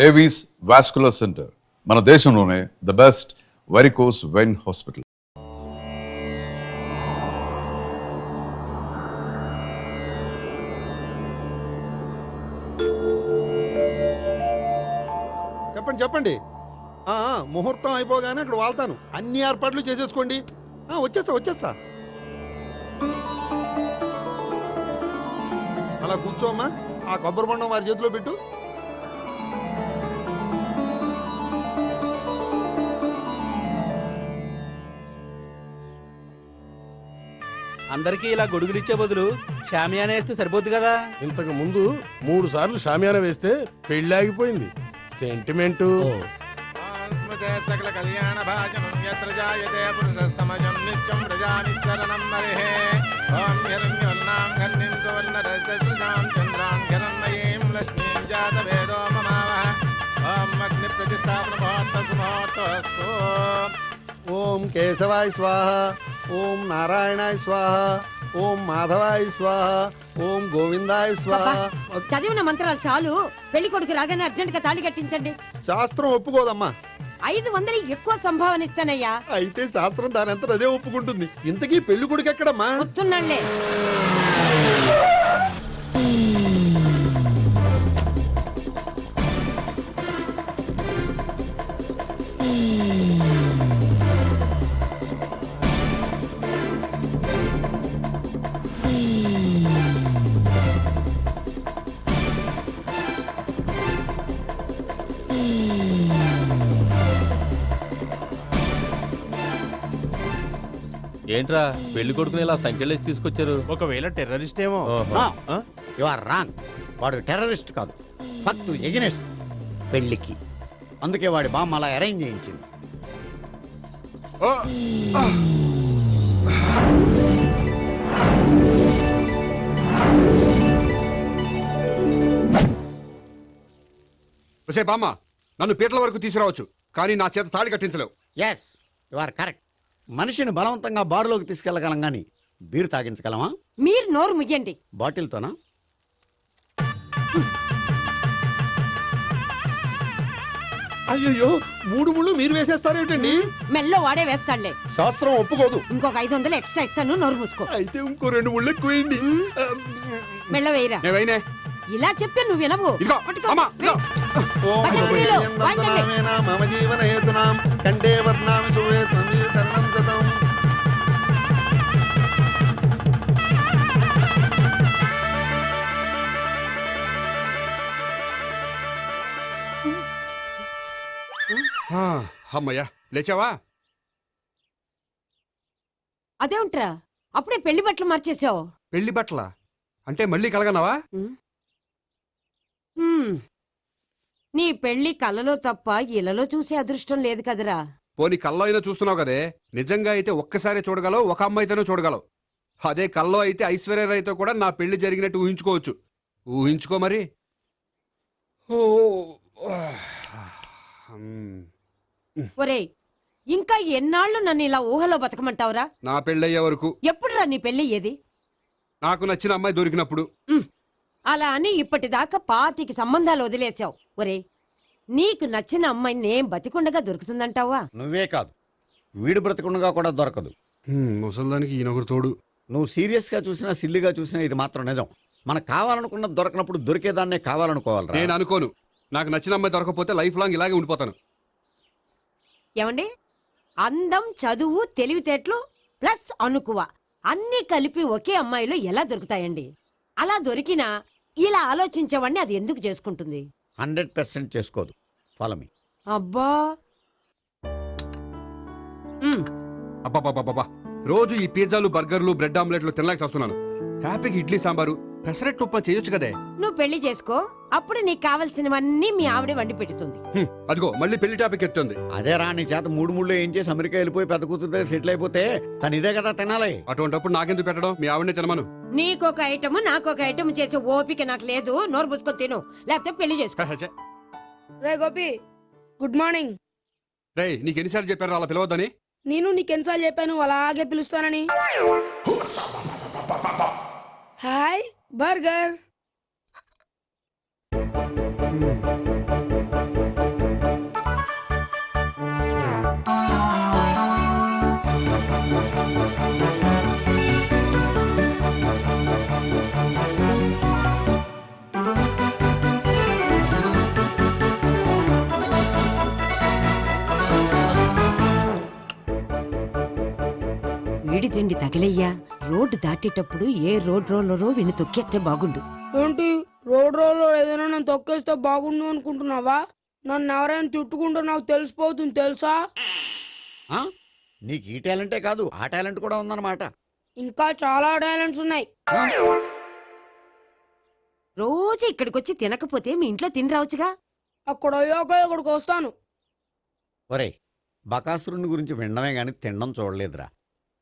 Avis vascular centre మన దేశంలోనే the best varicose vein hospital. చెప్పండి చెప్పండి. ముహూర్తం అయిపోగానే అక్కడ వాళ్తాను. అన్ని ఏర్పాట్లు చేసేసుకోండి. వచ్చేస్తా. అలా కూర్చోమ్మా. ఆ కొబ్బరి బొండం వారి చేతిలో పెట్టు. అందరికీ ఇలా గొడుగులిచ్చే బదులు షామియానా వేస్తే సరిపోద్ది కదా. ఇంతకు ముందు 3 సార్లు షామియానా వేస్తే పెళ్లి ఆగిపోయింది. సెంటిమెంట్. సకల కళ్యాణ భాజనం యత్ర జాయతే పురుషస్తమజం నిత్యం ప్రజానిశరణం మరిహే. ఓం హిరణ్యోల్లాం ఘర్నిం సువర్ణరజసృజాం చంద్రాం హిరణ్మయీం లక్ష్మీం జాతభేదో మమావహ. ఓం అగ్ని ప్రతిష్టాపన ముహూర్తస్తు. ఓం కేశవాయ స్వాహ. ఓం నారాయణాయ స్వాహ. ఓం మాధవాయ స్వాహ. ఓం గోవిందాయ స్వాహ. చదివిన మంత్రాలు చాలు. పెళ్లి కొడుకు రాగానే అర్జెంట్ గా తాళి కట్టించండి. శాస్త్రం ఒప్పుకోదమ్మా. 500 ఎక్కువ సంభావన ఇస్తానయ్యా. అయితే శాస్త్రం దానంతా అదే ఒప్పుకుంటుంది. ఇంతకీ పెళ్లి కొడుకు ఎక్కడమ్మా? వస్తున్నాళ్లే. ఏంట్రా పెళ్లి కొడుకుని ఇలా సంఖ్యలేసి తీసుకొచ్చారు? ఒకవేళ టెర్రరిస్ట్ ఏమో. You are wrong. వాడు టెర్రరిస్ట్ కాదు, ఫక్తు ఎగనెస్ట్ పెళ్లికి. అందుకే వాడి బామ్మ అలా అరేంజ్ చేయించింది. బామ్మ, నన్ను పీటల వరకు తీసుకురావచ్చు, కానీ నా చేత తాళి కట్టించలేవు. Yes, you are correct. మనిషిని బలవంతంగా బారులోకి తీసుకెళ్లగలం గాని బీరు తాగించగలమా? మీరు నోరు ముయ్యండి. బాటిల్తోనా? అయ్యో, 3 ముళ్ళు మీరు వేసేస్తారేమిటండి? మెల్లో వాడే వేస్తాడులే. శాస్త్రం ఒప్పుకోదు. ఇంకొక 500 ఎక్స్ట్రా ఇస్తాను. నోరు మూసుకో. అయితే ఇంకో 2 ముళ్ళు ఎక్కువేయండి. మెల్ల వేయరా. ఇలా చెప్తే నువ్వు వినవు. మమ జీవన హేతునాం కండే వర్ణామి శుభే త్వమీ శరణం శతం. అమ్మయ్యా, లేచావా? అదేంట్రా అప్పుడే పెళ్లి బట్టలు మార్చేసావు? పెళ్లి బట్టల అంటే మళ్ళీ కలగన్నావా? నీ పెళ్లి కలలో తప్ప ఇలలో చూసే అదృష్టం లేదు కదరా. పోనీ కల్లో అయినా చూస్తున్నావు కదే. నిజంగా అయితే ఒక్కసారి చూడగలవు, ఒక అమ్మాయితోనే చూడగలవు. అదే కల్లో అయితే ఐశ్వర్యరాయ్తో కూడా నా పెళ్లి జరిగినట్టు ఊహించుకోవచ్చు. ఊహించుకో మరి. ఒరేయ్, ఇంకా ఎన్నాళ్ళు నన్ను ఇలా ఊహలో బతకమంటావురా? నా పెళ్ళయ్యే వరకు. ఎప్పుడురా నీ పెళ్లి ఏది? నాకు నచ్చిన అమ్మాయి దొరికినప్పుడు. అలా అని ఇప్పటిదాకా 25 సంబంధాలు వదిలేసావు. ఒరే, నీకు నచ్చిన అమ్మాయి నేను బతికుండగా దొరుకుతుందంటావా? నువ్వే కాదు, వీడు బ్రతికుండగా కూడా దొరకదు. ముసల్దానికి ఈయనొకరు తోడు. నువ్వు సీరియస్ గా చూసినా సిల్లిగా చూసినా ఇది మాత్రం నిజం. మనకు కావాలనుకున్నది దొరకనప్పుడు దొరికేదాన్నే కావాలనుకోవాలి. నేను అనుకోను. నాకు నచ్చిన అమ్మాయి దొరకపోతే లైఫ్ లాంగ్ ఇలాగే ఉండిపోతాను. ఏమండి, అందం, చదువు, తెలివితేటలు ప్లస్ అనుకువ అన్నీ కలిపి ఒకే అమ్మాయిలో ఎలా దొరుకుతాయండి? అలా దొరికినా ఇలా ఆలోచించేవాడిని అది ఎందుకు చేసుకుంటుంది? 100% చేసుకోదు. Follow me. అబ్బా, అబ్బాబాబాబా, రోజు ఈ పిజ్జాలు, బర్గర్లు, బ్రెడ్ ఆమ్లెట్లు తినలేక వస్తున్నాను. హ్యాపీకి ఇడ్లీ సాంబారు, పెసరెట్ ఉప్మా చేయొచ్చు కదే. నువ్వు పెళ్లి చేసుకో, అప్పుడు నీకు కావలసినవన్నీ మీ ఆవిడే వండి పెడుతుంది. అదిగో మళ్ళీ పెళ్లి టాపిక్ ఎత్తుంది. అదే రా, నీ చేత 3 ముళ్ళు ఏం చేసి అమెరికా వెళ్ళిపోయి పెద్ద కూతురు సెటిల్ అయిపోతే తను ఇదే కదా తినాలి. అటువంటిప్పుడు నాకెందుకు పెట్టడం? మీ ఆవిడనే తినమను. నీకొక ఐటమ్ నాకొక ఐటమ్ చేసే ఓపిక నాకు లేదు. నోరు పుసుకొని తిను, లేకపోతే పెళ్లి చేసుకో. రే గోపి, గుడ్ మార్నింగ్. రే, నీకు ఎన్నిసార్లు చెప్పారు అలా పిలవద్దని? నేను నీకెన్నిసార్లు చెప్పాను అలాగే పిలుస్తానని? Hi burger. రెండు తగిలయ్యా. రోడ్డు దాటేటప్పుడు ఏ రోడ్ రోలరో విని తొక్కేస్తే బాగుండు. ఏంటి రోడ్ రోల్లో ఏదైనా నన్ను తొక్కేస్తే బాగుండు అనుకుంటున్నావా? నన్ను ఎవరైనా తిట్టుకుంటే నాకు తెలిసిపోతుంది తెలుసా? ఆ? నీకు ఈ టాలెంటే కాదు ఆ టాలెంట్ కూడా ఉందన్నమాట. ఇంకా చాలా టాలెంట్స్ ఉన్నాయి. ఆ? రోజు ఇక్కడికొచ్చి తినకపోతే మీ ఇంట్లో తిని రావచ్చుగా. అక్కడ అయ్యాక ఇక్కడికి వస్తాను. ఒరేయ్, బకాసురుని గురించి వినడమే గాని తినడం చూడలేదురా.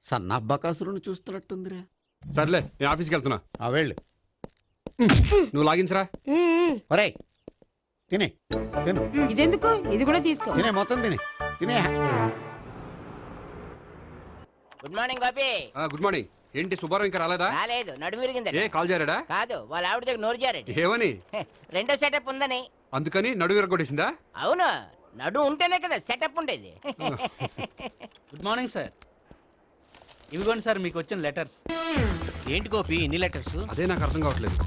సన్నా బకాసురుని చూస్తున్నట్టుందిరా. సర్లే నేను ఆఫీస్కి వెళ్తున్నా. ఆ వెళ్ళు. నువ్వు లాగించరా. ఒరేయ్, తినే తిను ఇదెందుకు? ఇది కూడా తీసుకో. తినే మొత్తం తినే. Good morning Gopi. Good morning. ఏంటి సుబ్బారావు ఇంకా రాలేదా? రాలేదు, నడుమిరిగిందట. ఏ కాల్ చేరాడా? కాదు, వాళ్ళ ఆవిడ దగ్గర నోరు జారట. ఏమని? రెండో సెటప్ ఉందని. అందుకని నడువు విరగొట్టేసిందా? అవును, నడు ఉంటేనే కదా సెటప్ ఉండేది. Good morning sir. ఇవిగోండి సార్ మీకు వచ్చిన లెటర్స్. ఏంటి గోపి ఇన్ని లెటర్స్? అదే నాకు అర్థం కావట్లేదు.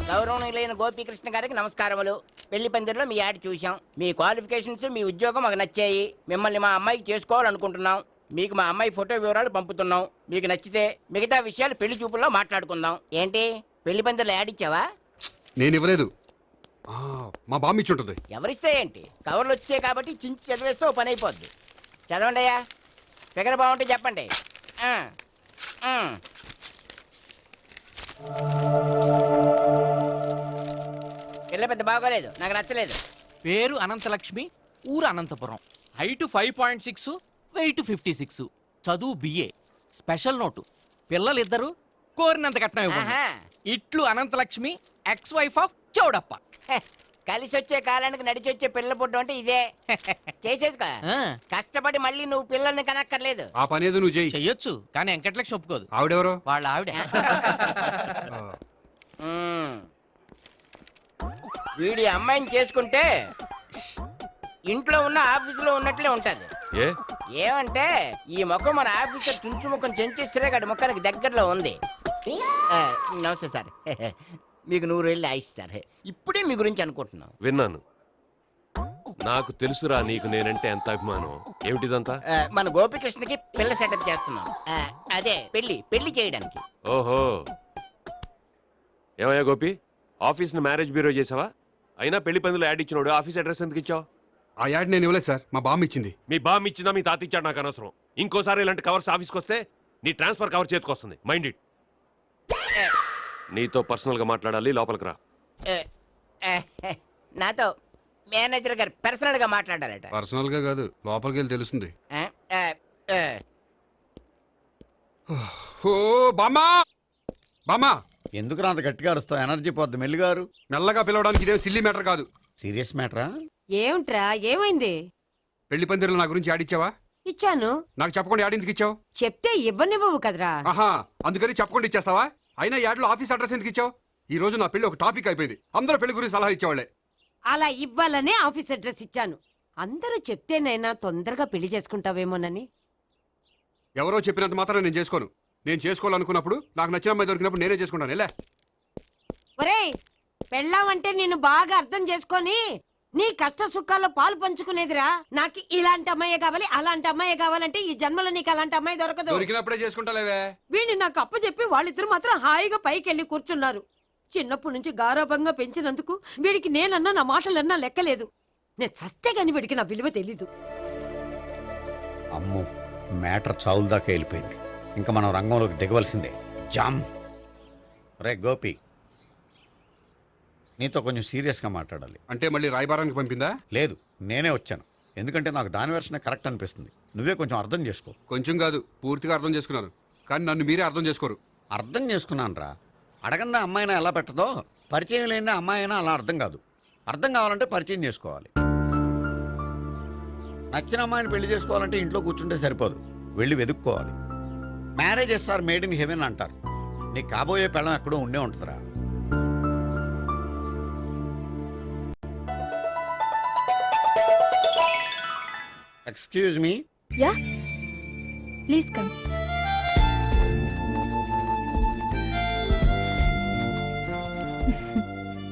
గౌరవనీయులైన గోపీకృష్ణ గారికి నమస్కారములు. పెళ్లి పందిరిలో మీ యాడ్ చూశాం. మీ క్వాలిఫికేషన్స్, మీ ఉద్యోగం మాకు నచ్చాయి. మిమ్మల్ని మా అమ్మాయికి చేసుకోవాలనుకుంటున్నాం. మీకు మా అమ్మాయి ఫోటో వివరాలు పంపుతున్నాం. మీకు నచ్చితే మిగతా విషయాలు పెళ్లి చూపుల్లో మాట్లాడుకుందాం. ఏంటి పెళ్లి పందిరిలో యాడ్ ఇచ్చావా? నేను ఇవ్వలేదు. మా బామ్మ ఇచ్చి ఉంటుంది. ఎవరిస్తే ఏంటి, కవర్లు వచ్చాయి కాబట్టి చించి చదివేస్తే ఓ పని అయిపోద్ది. చదవండి అయ్యా, ఫిగర్ బాగుంటే చెప్పండి. ఆ, ఆ. పిల్ల పెద్ద బాగోలేదు, నాకు నచ్చలేదు. పేరు అనంతలక్ష్మి, ఊరు అనంతపురం, హైట్ 5.6, వెయిట్ 56, చదువు బిఏ, స్పెషల్ నోటు పిల్లలిద్దరు కోరినంత కట్నం ఇవ్వండి. ఆహా. ఇట్లు Anantalakshmi, ex wife of Chowdappa. హె, కలిసి వచ్చే కాలానికి నడిచి వచ్చే పిల్లల పుట్టడం అంటే ఇదే. చేసేసుకో, ఆ, కష్టపడి మళ్ళీ నువ్వు పిల్లల్ని కనక్కర్లేదు. ఆ పని ఏదో నువ్వు చేయి. చెయ్యొచ్చు కానీ వెంకటలక్ష్మి ఒప్పుకోదు. ఆవిడెవరో? వాళ్ళ ఆవిడ. ఉమ్. వీడి అమ్మాయిని చేసుకుంటే ఇంట్లో ఉన్న ఆఫీసులో ఉన్నట్లే ఉంటది. ఏ ఏమంటే ఈ ముఖం మన ఆఫీసర్ చుంచు ముఖం చెంచేశ్వరే గడి ముఖానికి దగ్గరలో ఉంది. ఆ, నమస్తే సార్. మీకు 100 ఏళ్ళు ఆయుష్ సార్. ఇప్పుడే మీ గురించి అనుకుంటున్నాం. విన్నాను. నాకు తెలుసురా నీకు నేనంటే ఎంత అభిమానం. ఏమిటిదంతా? మన గోపికృష్ణకి పిల్ల సెటప్ చేస్తున్నాం. అదే పెళ్లి చేయడానికి. ఓహో, ఏమయ్యా గోపి, ఆఫీస్ని మ్యారేజ్ బ్యూరో చేసావా? అయినా పెళ్లి పందులో యాడ్ ఇచ్చినోడు ఆఫీస్ అడ్రస్ ఎందుకు ఇచ్చావు? ఆ యాడ్ నేను ఇవ్వలేదు సార్, మా బామ్మ ఇచ్చింది. మీ బామ్ ఇచ్చిందా మీ తాత ఇచ్చాడు నాకు అనవసరం. ఇంకోసారి ఇలాంటి కవర్స్ ఆఫీస్కి వస్తే నీ ట్రాన్స్ఫర్ కవర్ చేతికి వస్తుంది. Mind it. నీతో పర్సనల్ గా మాట్లాడాలి, లోపలికి రా. నాతో మేనేజర్ గారు పర్సనల్ గా మాట్లాడారట. పర్సనల్ గా కాదు, లోపలికి వెళ్ళి తెలుస్తుంది. ఓ బామ్మా, బామ్మా, ఎందుకు అంత గట్టిగా అరుస్తావు? ఎనర్జీ పోద్ది. మెల్లిగారు. మెల్లగా పిలవడానికి ఇదేం సిల్లీ మ్యాటర్ కాదు. సీరియస్ మ్యాటరా? ఏమిట్రా, ఏమైంది? పెళ్లి పందిరిలో నా గురించి యాడ్ ఇచ్చావా? ఇచ్చాను. నాకు చెప్పకుండా యాడ్ ఎందుకు ఇచ్చావు? చెప్తే ఇవ్వనివ్వవు కదరా. ఆహా, అందుకని చెప్పకుండా ఇచ్చేస్తావా? అయినా యాడ్లో ఆఫీస్ అడ్రస్ ఎందుకు ఇచ్చావు? ఈ రోజు నా పెళ్లి ఒక టాపిక్ అయిపోయింది. అందరూ పెళ్లి గురించి సలహా ఇచ్చేవాళ్లే. అలా ఇవ్వాలనే ఆఫీస్ అడ్రస్ ఇచ్చాను. అందరూ చెప్తేనైనా తొందరగా పెళ్లి చేసుకుంటావేమోనని. ఎవరో చెప్పినంత మాత్రం నేను చేసుకోను. నేను చేసుకోవాలనుకున్నప్పుడు, నాకు నచ్చిన అమ్మాయి దొరికినప్పుడు నేనే చేసుకుంటాను. ఎలా? ఒరేయ్, పెళ్ళామంటే నేను బాగా అర్థం చేసుకొని నీ కష్ట సుఖాల్లో పాలు పంచుకునేదిరా. నాకు ఇలాంటి అమ్మాయి కావాలి, అలాంటి అమ్మాయి కావాలంటే ఈ జన్మలో నీకు అలాంటి అమ్మాయి దొరకదు. దొరికినప్పుడే చేసుకుంటాలేవే. వీడిని నాకు అప్పు చెప్పి వాళ్ళిద్దరు మాత్రం హాయిగా పైకి వెళ్ళి కూర్చున్నారు. చిన్నప్పటి నుంచి గారాభంగా పెంచినందుకు వీడికి నేనన్నా నా మాటలన్నా లెక్కలేదు. నేను చస్తే గాని వీడికి నా విలువ తెలీదు. అమ్మో, మ్యాటర్ చావుల దాకా వెళ్ళిపోయింది. ఇంకా మనం రంగంలోకి దిగవలసిందే. జామ్. రే గోపి, నీతో కొంచెం సీరియస్గా మాట్లాడాలి. అంటే మళ్ళీ రాయబారానికి పంపిందా? లేదు, నేనే వచ్చాను. ఎందుకంటే నాకు దాని వెర్షనే కరెక్ట్ అనిపిస్తుంది. నువ్వే కొంచెం అర్థం చేసుకో. కొంచెం కాదు, పూర్తిగా అర్థం చేసుకున్నాను. కానీ నన్ను మీరే అర్థం చేసుకోరు. అర్థం చేసుకున్నాను రా. అడగందా అమ్మాయినా ఎలా పెట్టదో, పరిచయం లేని అమ్మాయి అయినా అలా అర్థం కాదు. అర్థం కావాలంటే పరిచయం చేసుకోవాలి. నచ్చిన అమ్మాయిని పెళ్లి చేసుకోవాలంటే ఇంట్లో కూర్చుంటే సరిపోదు, వెళ్ళి వెతుక్కోవాలి. Marriages are made in heaven అంటారు. నీకు కాబోయే పెళ్ళం ఎక్కడో ఉండే ఉంటుందిరా. Excuse me. Yeah, please come.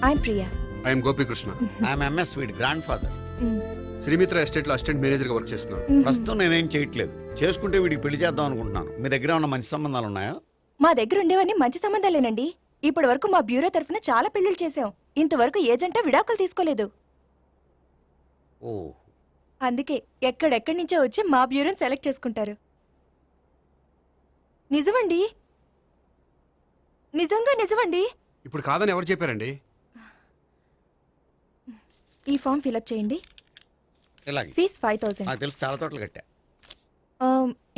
I'm Priya. I'm Gopikrishna. I'm ఎంఎస్ వీడి గ్రాండ్ ఫాదర్. శ్రీమిత్ర ఎస్టేట్ లో అసిస్టెంట్ మేనేజర్ గా వర్క్ చేస్తున్నాను. ప్రస్తుతం నేనేం చేయట్లేదు. చేసుకుంటే వీడికి పెళ్లి చేద్దాం అనుకుంటున్నాను. మీ దగ్గర ఉన్న మంచి సంబంధాలు ఉన్నాయా? మా దగ్గర ఉండేవన్నీ మంచి సంబంధాలేనండి. ఇప్పటి వరకు మా బ్యూరో తరఫున చాలా పెళ్లిళ్ళు చేశాం. ఇంతవరకు ఏజెంటా విడాకులు తీసుకోలేదు. ఓ, అందుకే ఎక్కడెక్కడి నుంచో వచ్చి మా బ్యూరోని సెలెక్ట్ చేసుకుంటారు. నిజమండి, నిజంగా నిజమండి. ఇప్పుడు కాదని ఎవరు చెప్పారండి? ఈ ఫామ్ ఫిలప్ చేయండి. ఇలాగే. ఫీజ్ 5000. నాకు తెలుసు, చాలా తోటలు కట్టా.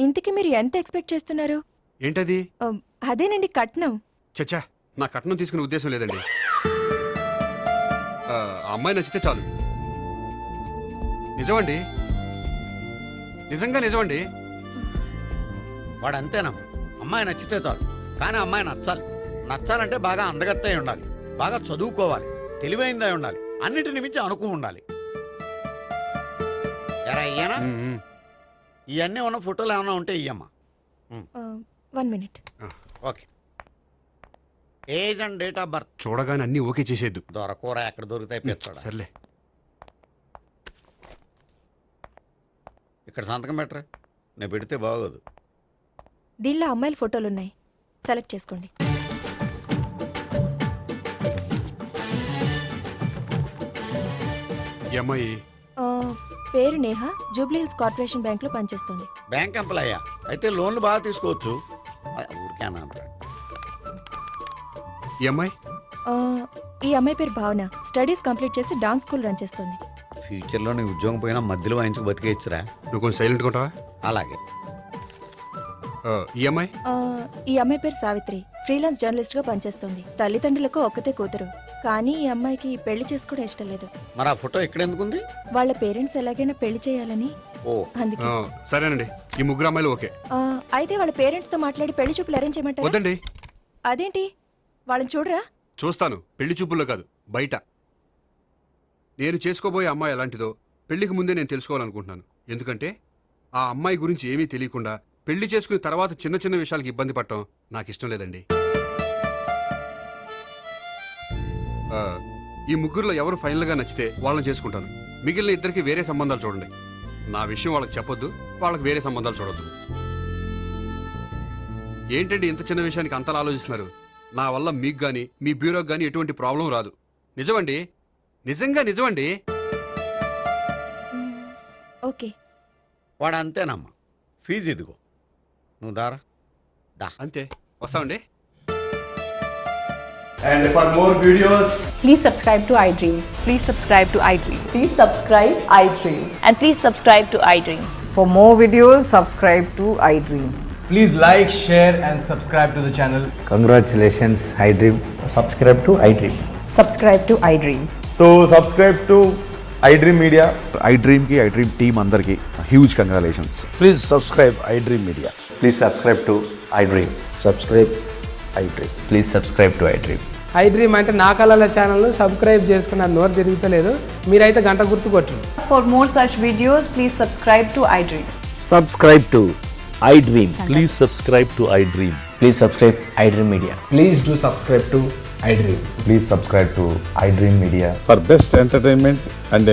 ఇంతకీ మీరు ఎంత ఎక్స్పెక్ట్ చేస్తున్నారు? ఏంటది? అదేనండి కట్నం. చచ్చా, నా కట్నం తీసుకునే ఉద్దేశం లేదండి. ఆ అమ్మాయి నచ్చితే చాలు. నిజమండి, నిజంగా నిజమండి. వాడు అంతేనమ్మా. అమ్మాయి నచ్చితే చాలు, కానీ అమ్మాయి నచ్చాలి. నచ్చాలంటే బాగా అందగత్తై ఉండాలి, బాగా చదువుకోవాలి, తెలివైందై ఉండాలి, అన్నిటిని మించి అనుకు ఉండాలి. ఎరా ఇయ్యనా? ఇవన్నీ ఉన్న ఫోటోలు ఏమైనా ఉంటే ఇయ్యమ్మా. 1 minute. Okay. Age and date of birth చూడగానే అన్ని ఓకే చేసేద్దు. దొరకూర ఎక్కడ దొరుకుతాయి పెచ్చోడా. సర్లే. ఇక్కడ సంతకం పెట్టరా, నేను పెడితే బాగోదు. దీనిలో అమ్మాయిల ఫోటోలు ఉన్నాయి, సెలెక్ట్ చేసుకోండి. ఈ అమ్మాయి పేరు Neha, Jubilee hills corporation bank లో పనిచేస్తుంది. బ్యాంక్ ఎంప్లాయా? అయితే లోన్లు బాగా తీసుకోవచ్చు. ఊరికే అంటాడు. ఈ అమ్మాయి ఈ అమ్మాయి పేరు భావన, స్టడీస్ కంప్లీట్ చేసి డాన్స్ స్కూల్ రన్ చేస్తుంది. ఫ్యూచర్లో నీ ఉద్యోగం పోయినా మధ్యలో వాయించుకు బతికేయచ్చురా. నువ్వు కొంచెం సైలెంట్గా ఉంటావా? అలాగే. ఈ అమ్మాయి ఈ అమ్మాయి పేరు సావిత్రి, ఫ్రీలాన్స్ జర్నలిస్ట్ గా పనిచేస్తుంది. తల్లిదండ్రులకు ఒక్కతే కూతురు, కానీ ఈ అమ్మాయికి పెళ్లి చేసుకోవడం ఇష్టం లేదు. మరి ఆ ఫోటో ఎక్కడ ఎందుకుంది? వాళ్ళ పేరెంట్స్ ఎలాగైనా పెళ్లి చేయాలని. ఓ, అందుకే. సరేనండి, ఈ ముగ్గురు అమ్మాయిలు ఓకే. అయితే వాళ్ళ పేరెంట్స్ తో మాట్లాడి పెళ్లి చూపులు అరేంజ్ చేయమంటారా? వద్దండి. అదేంటి, వాళ్ళని చూడరా? చూస్తాను, పెళ్లి చూపుల్లో కాదు, బయట. నేను చేసుకోబోయే అమ్మాయి ఎలాంటిదో పెళ్లికి ముందే నేను తెలుసుకోవాలనుకుంటున్నాను. ఎందుకంటే ఆ అమ్మాయి గురించి ఏమీ తెలియకుండా పెళ్లి చేసుకున్న తర్వాత చిన్న చిన్న విషయాలకు ఇబ్బంది పడటం నాకు ఇష్టం లేదండి. ఈ ముగ్గురులో ఎవరు ఫైనల్ గా నచ్చితే వాళ్ళని చేసుకుంటాను. మిగిలిన ఇద్దరికి వేరే సంబంధాలు చూడండి. నా విషయం వాళ్ళకి చెప్పొద్దు, వాళ్ళకి వేరే సంబంధాలు చూడొద్దు. ఏంటండి ఇంత చిన్న విషయానికి అంతలా ఆలోచిస్తున్నారు? నా వల్ల మీకు గాని మీ బ్యూరోకి గాని ఎటువంటి ప్రాబ్లం రాదు. నిజమండి, నిజంగా నిజమండి. ఓకే. వాడు అంతేనమ్మా. ఫీజు ఇదిగో, నువ్వు దారా. దా. అంతే, వస్తామండి. And for more videos, please subscribe to iDream. Please subscribe to iDream. Please subscribe iDream. And please subscribe to iDream. For more videos, subscribe to iDream. please like, share and subscribe to the channel. Congratulations, iDream. Subscribe to iDream. Subscribe to iDream. So subscribe to iDream Media. iDream ki iDream team andarki huge congratulations. Please subscribe iDream Media. Please subscribe to iDream. Subscribe iDream. Please subscribe to iDream. iDream అంటే నా కళల channel subscribe చేసుకున్న నోరు తిరుగుతలేదు. మీరైతే గంట గుర్తు కొట్టండి. For more such videos, please subscribe to iDream. Subscribe to iDream. Please subscribe to iDream. Please subscribe iDream Media. Please do subscribe to iDream. Please subscribe to iDream Media. For best entertainment and